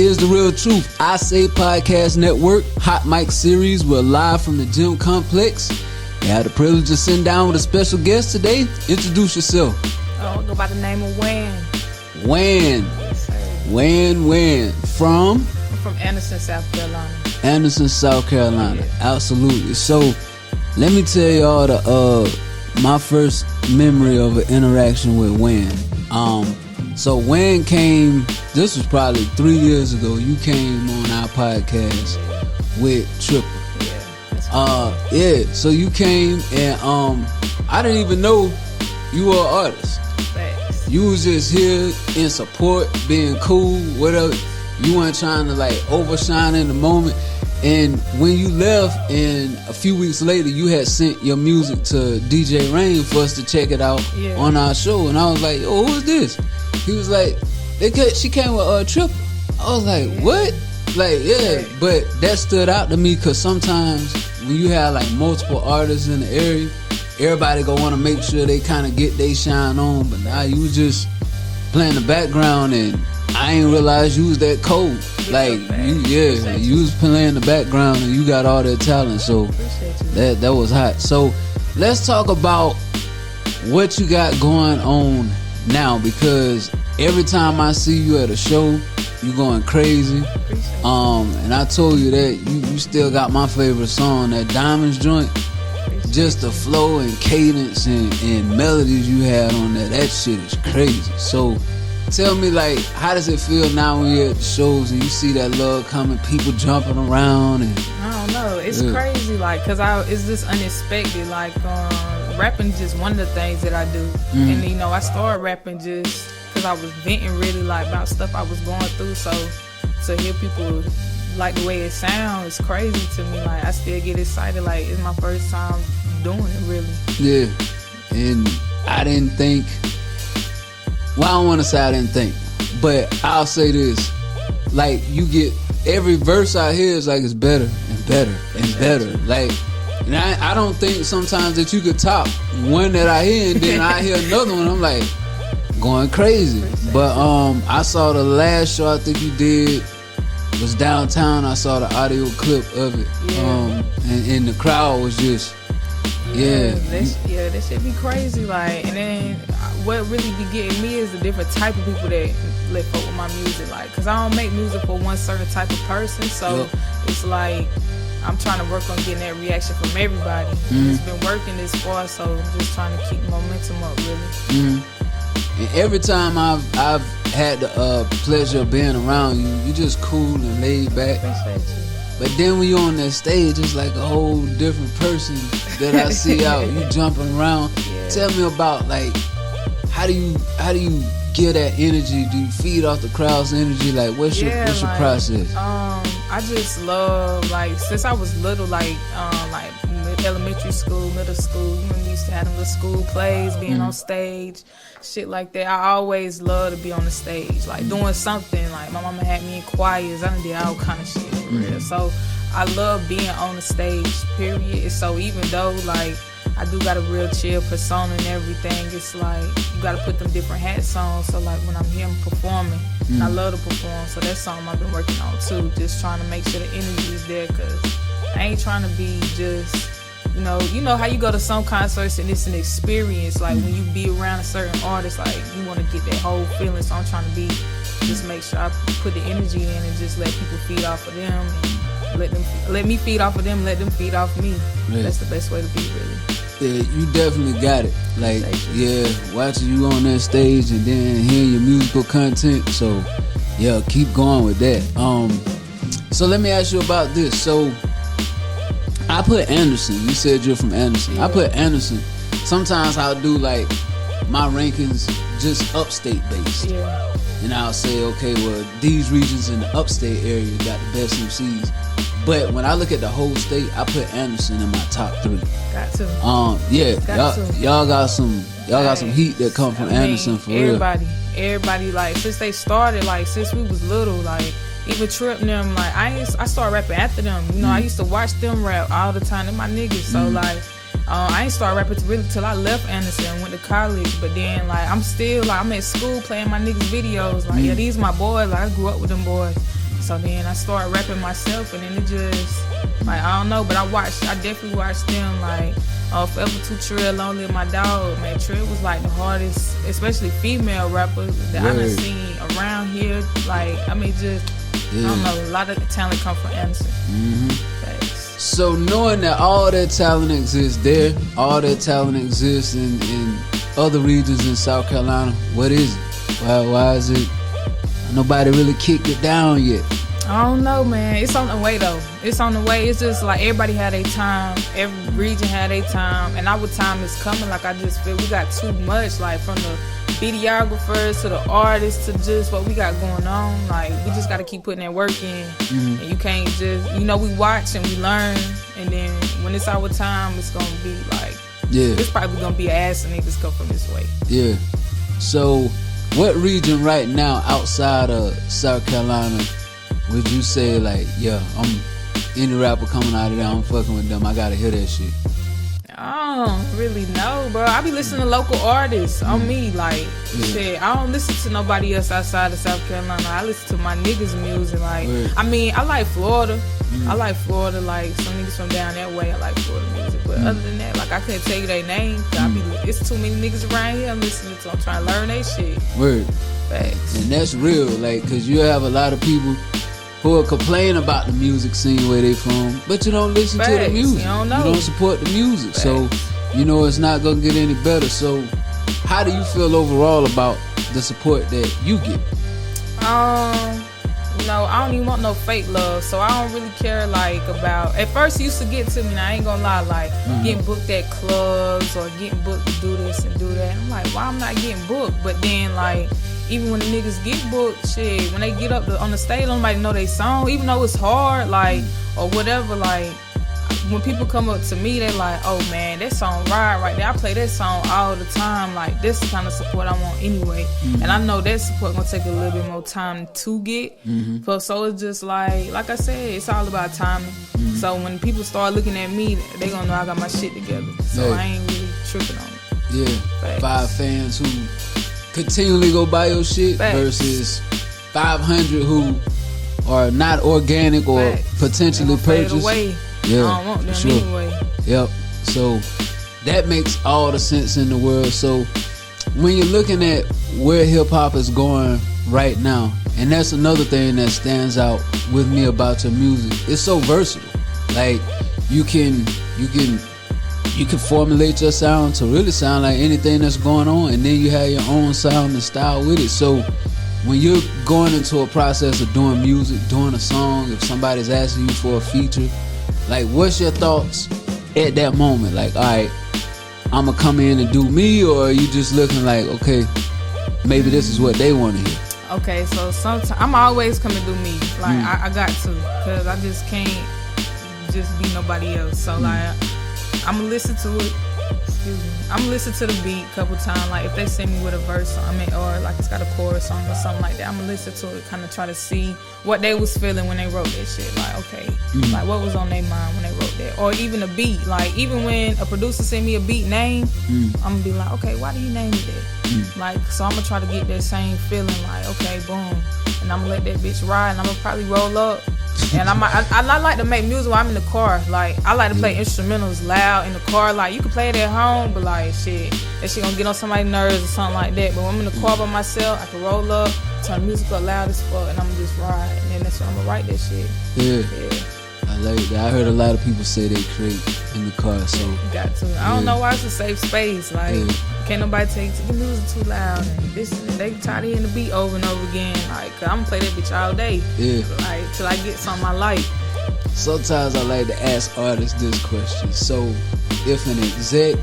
is The Real Truth. I Say Podcast Network, Hot Mic Series. We're live from the gym complex. I had the privilege of sitting down with a special guest today. Introduce yourself. I go by the name of Wan. Wan. Yes, sir. Wan. From? I'm from Anderson, South Carolina. Anderson, South Carolina. Yeah. Absolutely. So, let me tell y'all my first memory of an interaction with Wan. So Wan came, this was probably 3 years ago, you came on our podcast with Triple. So you came and I didn't even know you were an artist. Thanks. You was just here in support, being cool, whatever. You weren't trying to like overshine in the moment. And when you left, and a few weeks later, you had sent your music to DJ Rain for us to check it out on our show. And I was like, "Yo, who is this?" He was like, "She came with Triple." I was like, "What?" Like, yeah. But that stood out to me because sometimes when you have like multiple artists in the area, everybody gonna want to make sure they kind of get their shine on. But now you was just playing the background, and I ain't realize you was that cold. Like, you was playing the background and you got all that talent. So that was hot. So let's talk about what you got going on now, because every time I see you at a show, you going crazy. And I told you that you still got my favorite song, that Diamonds joint. Just the flow and cadence and melodies you had on that shit is crazy. So tell me, like, how does it feel now when you're at the shows and you see that love coming, people jumping around? And I don't know, it's crazy, like, cause it's just unexpected. Like, rapping is just one of the things that I do, and you know, I started rapping just cause I was venting really like about stuff I was going through. So to hear people like the way it sounds, it's crazy to me. Like, I still get excited. Like, it's my first time doing it, really. Yeah, and I didn't think. Well, I don't want to say I didn't think, but I'll say this: like, you get every verse I hear is like it's better and better and better. Like, and I don't think sometimes that you could top one that I hear and then I hear another one. I'm like going crazy. But I saw the last show I think you did was downtown. I saw the audio clip of it, and the crowd was just that should be crazy. Like, and then what really be getting me is the different type of people that let fuck with my music. Like, cause I don't make music for one certain type of person, so it's like I'm trying to work on getting that reaction from everybody. It's been working this far, so I'm just trying to keep momentum up, really. And every time I've had the pleasure of being around you, you just cool and laid back. Appreciate you. But then when you're on that stage, it's like a whole different person that I see out. You jumping around. Yeah. Tell me about, like, how do you get that energy? Do you feed off the crowd's energy? Like, what's your process? I just love, like, since I was little, like elementary school, middle school, we used to have them little school plays, being on stage, shit like that. I always loved to be on the stage, like doing something. Like, my mama had me in choirs. I done did all kind of shit for real. So I love being on the stage, period. So even though, like, I do got a real chill persona and everything, it's like you gotta put them different hats on. So like when I'm here, I'm performing, and I love to perform. So that's something I've been working on too, just trying to make sure the energy is there, cause I ain't trying to be just, you know how you go to some concerts and it's an experience. Like when you be around a certain artist, like you want to get that whole feeling. So I'm trying to just make sure I put the energy in and just let people feed off of them, and let me feed off of them, let them feed off me. Yeah. That's the best way to be, really. Yeah, you definitely got it. Like, watching you on that stage and then hearing your musical content. So, yeah, keep going with that. So let me ask you about this. So, I put Anderson. You said you're from Anderson. I put Anderson. Sometimes I'll do like my rankings just upstate based. Yeah. And I'll say, okay, well, these regions in the upstate area got the best MCs. But when I look at the whole state, I put Anderson in my top 3. Got to. Y'all got some heat that come from Anderson for real. Everybody, like, since they started, like, since we was little, like, even Trip and them, like, I started rapping after them. You know, I used to watch them rap all the time. They're my niggas. So, like, I ain't started rapping really till I left Anderson and went to college. But then, like, I'm still, like, I'm at school playing my niggas' videos. Like, yeah, these my boys. Like, I grew up with them boys. So then I started rapping myself, and then it just, like, I don't know, but I definitely watched them, like, Forever Too Trill, Lonely My Dog. Man, Trill was like the hardest, especially female rappers that I done seen around here. Like, I mean, just, I don't know, a lot of the talent come from Anderson. So knowing that all that talent exists there, all that talent exists in other regions in South Carolina, what is it? Why is it nobody really kicked it down yet? I don't know, man. It's on the way, though. It's on the way. It's just like everybody had their time. Every region had their time. And our time is coming. Like, I just feel we got too much. Like, from the videographers to the artists to just what we got going on. Like, we just got to keep putting that work in. And you can't just, you know, we watch and we learn. And then when it's our time, it's going to be like, it's probably going to be an ass and niggas come from this way. Yeah. So, what region right now outside of South Carolina would you say, like, I'm any rapper coming out of there, I'm fucking with them, I gotta hear that shit? I don't really know, bro. I be listening to local artists on me, like, shit. I don't listen to nobody else outside of South Carolina. I listen to my niggas' music, like, I mean, I like Florida. I like Florida, like, some niggas from down that way, I like Florida music. But other than that, like, I couldn't tell you their name. It's too many niggas around here I'm listening to. I'm trying to learn their shit. Word. Facts. And that's real, like, cause you have a lot of people who will complain about the music scene where they from, but you don't listen to the music. You don't support the music. So, you know, it's not gonna get any better. So, how do you feel overall about the support that you get? No, I don't even want no fake love. So I don't really care, like, about, at first it used to get to me, and I ain't gonna lie, like, getting booked at clubs or getting booked to do this and do that. I'm like, why I'm not getting booked? But then, like, even when the niggas get booked, shit, when they get up on the stage, nobody know they song, even though it's hard, like, or whatever, like, when people come up to me, they like, oh man, that song right there. I play that song all the time. Like, this the kind of support I want anyway. And I know that support gonna take a little bit more time to get. So it's just like I said, it's all about timing. So when people start looking at me, they gonna know I got my shit together. So I ain't really tripping on it. Facts. 5 fans who continually go buy your shit versus 500 who are not organic or potentially purchased. I don't want them anyway. Yep. So that makes all the sense in the world. So when you're looking at where hip hop is going right now, and that's another thing that stands out with me about your music, it's so versatile. Like, you can formulate your sound to really sound like anything that's going on, and then you have your own sound and style with it. So when you're going into a process of doing music, doing a song, if somebody's asking you for a feature, like, what's your thoughts at that moment? Like, all right, I'm gonna come in and do me, or are you just looking like, okay, maybe this is what they want to hear? Okay, so sometimes I'm always coming to do me. Like, I got to, because I just can't just be nobody else. So like, I'm gonna listen to it. I'm gonna listen to the beat a couple times. Like, if they send me with a verse, or like it's got a chorus song or something like that, I'm gonna listen to it, kind of try to see what they was feeling when they wrote that shit. Like, okay, like what was on their mind when they wrote that, or even a beat. Like, even when a producer send me a beat name, I'm gonna be like, okay, why do you name it that? Like, so I'm gonna try to get that same feeling. Like, okay, boom, and I'm gonna let that bitch ride, and I'm gonna probably roll up. And I like to make music while I'm in the car. Like, I like to play instrumentals loud in the car. Like, you can play it at home, but like, shit, that shit gonna get on somebody's nerves or something like that. But when I'm in the car by myself, I can roll up, turn the music up loud as fuck, and I'm gonna just ride. And then that's when I'm gonna write that shit. Yeah. I like that. I heard a lot of people say they create in the car, so you got to. I don't know why it's a safe space. Like, can't nobody take the music too loud. And this, and they tired of hearing the beat over and over again. Like, I'm gonna play that bitch all day. Like, till I get something I like. Sometimes I like to ask artists this question. So, if an exec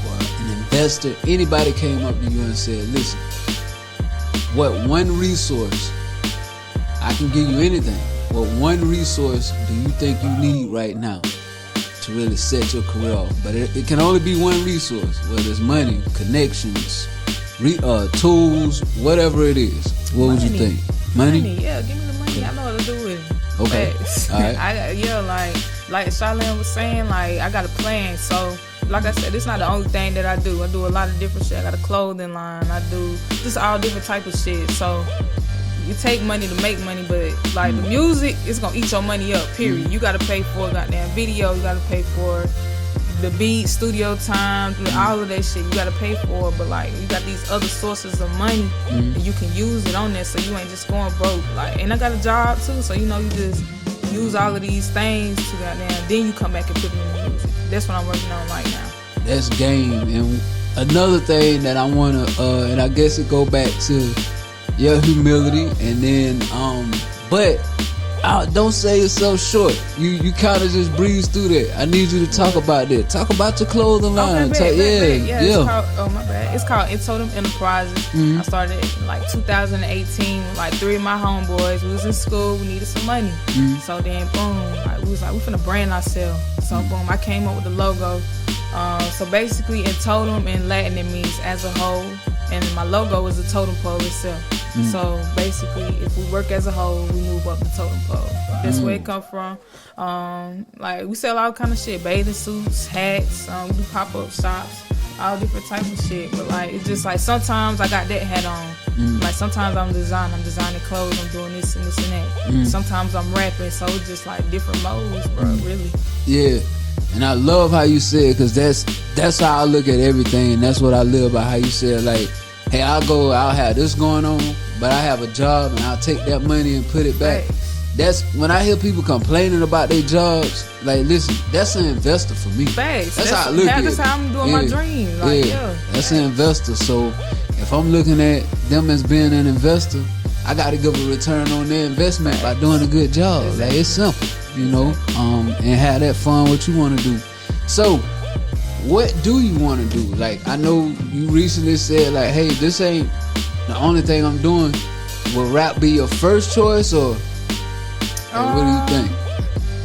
or an investor, anybody came up to you and said, listen, what one resource, I can give you anything, what one resource do you think you need right now to really set your career off? But it can only be one resource, whether it's money, connections, tools, whatever it is. What would you think? Money? Yeah, give me the money. I know what to do with it. Okay. All right. Like Charlene was saying, like, I got a plan. So, like I said, it's not the only thing that I do. I do a lot of different shit. I got a clothing line. I do just all different type of shit. So, it take money to make money, but like the music, it's gonna eat your money up. Period. You gotta pay for a goddamn video. You gotta pay for the beat, studio time, all of that shit. You gotta pay for it. But like, you got these other sources of money, and you can use it on there, so you ain't just going broke. Like, and I got a job too, so you know, you just use all of these things to goddamn. Then you come back and put it in the music. That's what I'm working on right now. That's game. And another thing that I wanna, and I guess it go back to your humility, and then, but don't say yourself short. You kind of just breeze through that. I need you to talk about that. Talk about your clothing line. Okay, yeah. It's called, oh my bad. It's called Totem Enterprises. I started in like 2018 with like 3 of my homeboys. We was in school. We needed some money. So then, boom, like, we finna brand ourselves. So boom, I came up with the logo. So basically, in totem in Latin, it means as a whole, and my logo is a totem pole itself. So basically, if we work as a whole, we move up the totem pole. That's where it come from. Like, we sell all kind of shit: bathing suits, hats. We do pop-up shops, all different types of shit. But like, it's just like sometimes I got that hat on. Like sometimes I'm designing clothes. I'm doing this and this and that. Sometimes I'm rapping. So it's just like different modes, bro. Really. Yeah. And I love how you said, because that's how I look at everything, and that's what I live by. How you said, like, hey, I'll have this going on, but I have a job, and I'll take that money and put it back. That's when I hear people complaining about their jobs. Like, listen, that's an investor for me. That's how I look at it. That's how I'm doing my dream. Like, that's an investor. So if I'm looking at them as being an investor, I got to give a return on their investment by doing a good job. Like, it's simple, you know, and have that fun what you want to do. So what do you want to do? Like, I know you recently said, like, hey, this ain't the only thing I'm doing. Will rap be your first choice, or like, what do you think?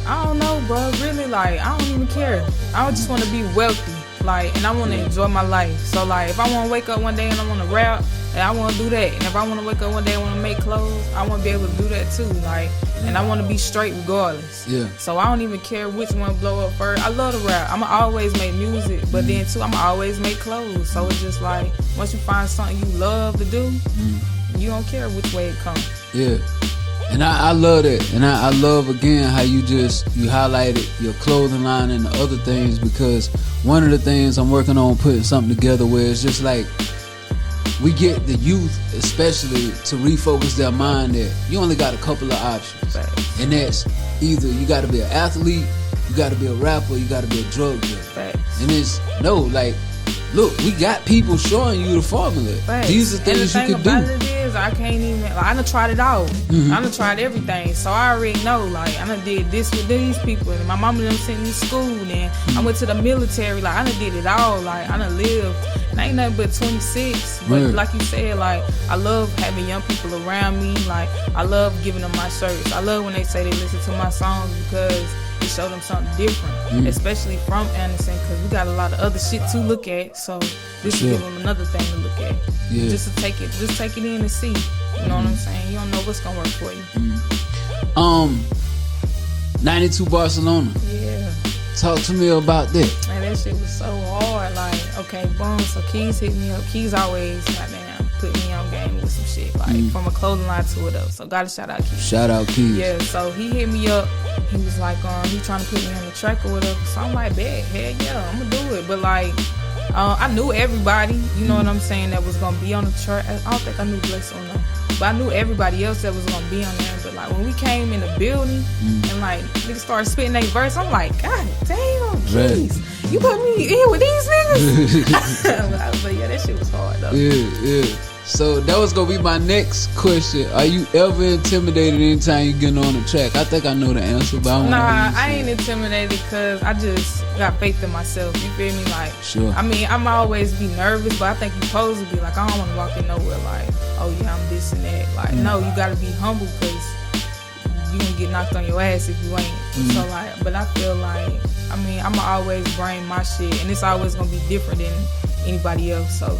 I don't know, bro. Really, like, I don't even care. I just want to be wealthy, like, and I want to enjoy my life. So like, if I want to wake up one day and I want to rap, and I want to do that. And if I want to wake up one day and want to make clothes, I want to be able to do that too. Like, and I want to be straight regardless. Yeah. So I don't even care which one blow up first. I love to rap. I'ma always make music, but then too, I'ma always make clothes. So it's just like, once you find something you love to do, you don't care which way it comes. Yeah. And I love that. And I love, again, how you highlighted your clothing line and the other things, because one of the things I'm working on putting something together where it's just like, we get the youth especially to refocus their mind that you only got a couple of options. And that's either you got to be an athlete, you got to be a rapper, you got to be a drug dealer. And it's, no, like, look, we got people showing you the formula. These are things you can do. And the thing about it is, I can't even, like, I done tried it all. I done tried everything. So I already know, like, I done did this with these people. And my mama done sent me to school. And I went to the military. Like, I done did it all. Like, I done lived. And I ain't nothing but 26. But like you said, like, I love having young people around me. Like, I love giving them my shirts. I love when they say they listen to my songs, because it show them something different, especially from Anderson, because we got a lot of other shit to look at. So this will give them another thing to look at. Just take it in and see. You know what I'm saying? You don't know what's gonna work for you. 92 Barcelona. Yeah. Talk to me about that. Man, that shit was so hard. Like, okay, boom. So Keys hit me up. Keys always, goddamn, put me on game with some shit, like from a clothing line to it up. So gotta shout out Keys. Shout out Keys. Yeah. So he hit me up. He was like, he trying to put me on the track or whatever. So I'm like, bet, hell yeah, I'm gonna do it. But like, I knew everybody, you know what I'm saying, that was gonna be on the track. I don't think I knew Bless on there, but I knew everybody else that was gonna be on there. But like, when we came in the building and like niggas started spitting their verse, I'm like, God damn, Keys, you put me in here with these niggas. But yeah, that shit was hard though. Yeah. So that was gonna be my next question. Are you ever intimidated anytime you get on the track? I think I know the answer, but I ain't intimidated, because I just got faith in myself. You feel me? Like, sure. I mean, I'm always be nervous, but I think you supposed to be like, I don't want to walk in nowhere like, oh yeah, I'm this and that. Like, no, you gotta be humble, because you gonna get knocked on your ass if you ain't. So like, but I feel like, I mean, I'ma always bring my shit, and it's always gonna be different than anybody else. So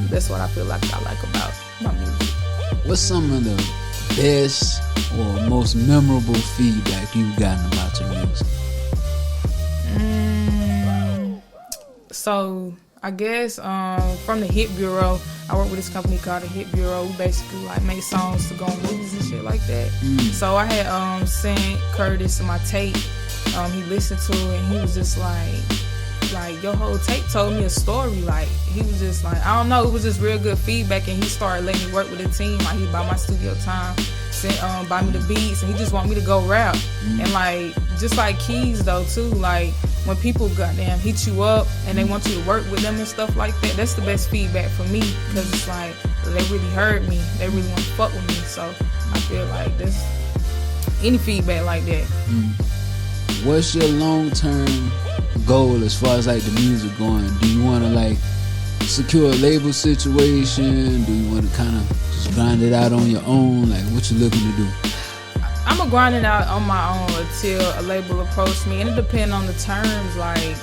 that's what I feel like I like about my music. What's some of the best or most memorable feedback you've gotten about your music? So I guess from the Hit Bureau. I work with this company called the Hit Bureau. We basically like make songs to go on movies and shit like that. So I had sent Curtis my tape. He listened to it and he was just like your whole tape told me a story. Like he was just like, I don't know, it was just real good feedback, and he started letting me work with the team. Like he buy my studio time, buy me the beats, and he just want me to go rap. And like just like Keys though too, like when people goddamn hit you up and they want you to work with them and stuff like that, that's the best feedback for me, because it's like they really heard me, they really want to fuck with me. So I feel like this any feedback like that. What's your long-term goal as far as like the music going? Do you want to like secure a label situation? Do you want to kind of just grind it out on your own? Like what you looking to do? I'm gonna grind it out on my own until a label approach me, and it depends on the terms, like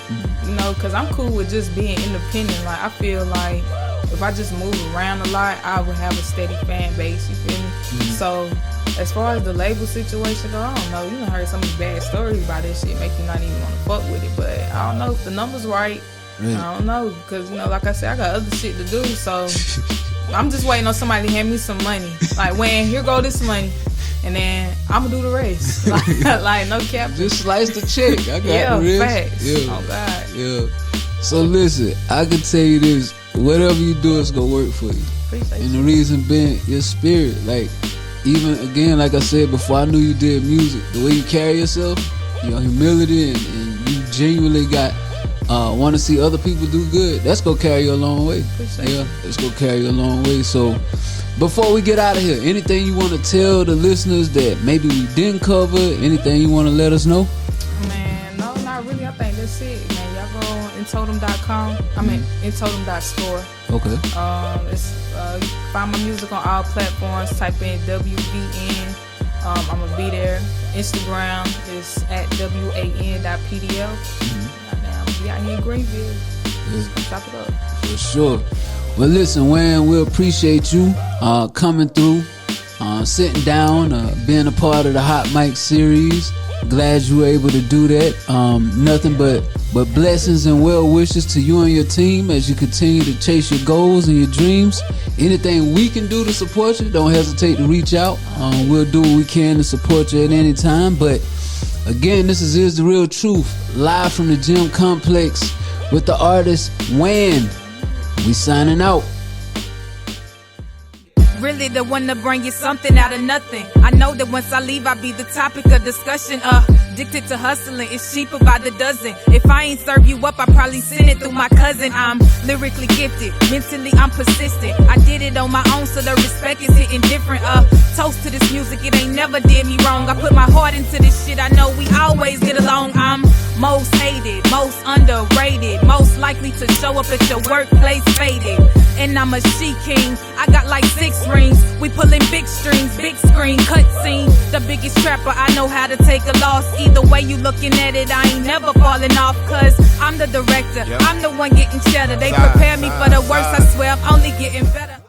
you know, because I'm cool with just being independent. Like I feel like if I just move around a lot, I would have a steady fan base, you feel me? So as far as the label situation go, I don't know, you done heard some of these bad stories about this shit, make you not even want to fuck with it. But I don't know if the numbers right. Really? I don't know, because you know, like I said, I got other shit to do, so I'm just waiting on somebody to hand me some money. Like, when here go this money, and then I'm gonna do the rest. Like no cap. Just slice the check. I got the rest. Facts. Yeah. Oh God. Yeah. So listen, I can tell you this: whatever you do, it's gonna work for you. Appreciate and the reason being your spirit. Like, even again, like I said before, I knew you did music. The way you carry yourself, your humility, and you genuinely got want to see other people do good. That's gonna carry you a long way. Appreciate it's gonna carry you a long way. So, before we get out of here, anything you want to tell the listeners that maybe we didn't cover? Anything you want to let us know? Man, no, not really. I think that's it, man. Y'all go on intotem.com. I mean, intotem.store. Okay. It's you can find my music on all platforms. Type in WVN. I'm gonna be there. Instagram is at WAN.PDL. I'm be out here in Greenville. Chop it up. For sure. Well, listen, Wayne, we appreciate you coming through, sitting down, being a part of the Hot Mic series. Glad you were able to do that. Nothing but blessings and well wishes to you and your team as you continue to chase your goals and your dreams. Anything we can do to support you, don't hesitate to reach out. We'll do what we can to support you at any time. But again, this is the Real Truth, live from the Gym Complex with the artist Wayne. We signing out. Really the one to bring you something out of nothing. I know that once I leave, I'll be the topic of discussion. Addicted to hustling, it's cheaper by the dozen. If I ain't serve you up, I probably send it through my cousin. I'm lyrically gifted, mentally I'm persistent. I did it on my own, so the respect is hitting different. Toast to this music, it ain't never did me wrong. I put my heart into this shit, I know we always get along. I'm most hated, most underrated, most likely to show up at your workplace faded. And I'm a she-king, I got like 6 rings. We pulling big strings, big screen, cutscene. The biggest trapper, I know how to take a loss. Either way you looking at it, I ain't never falling off. Cause I'm the director, I'm the one getting cheddar. They prepare me for the worst, I swear I'm only getting better.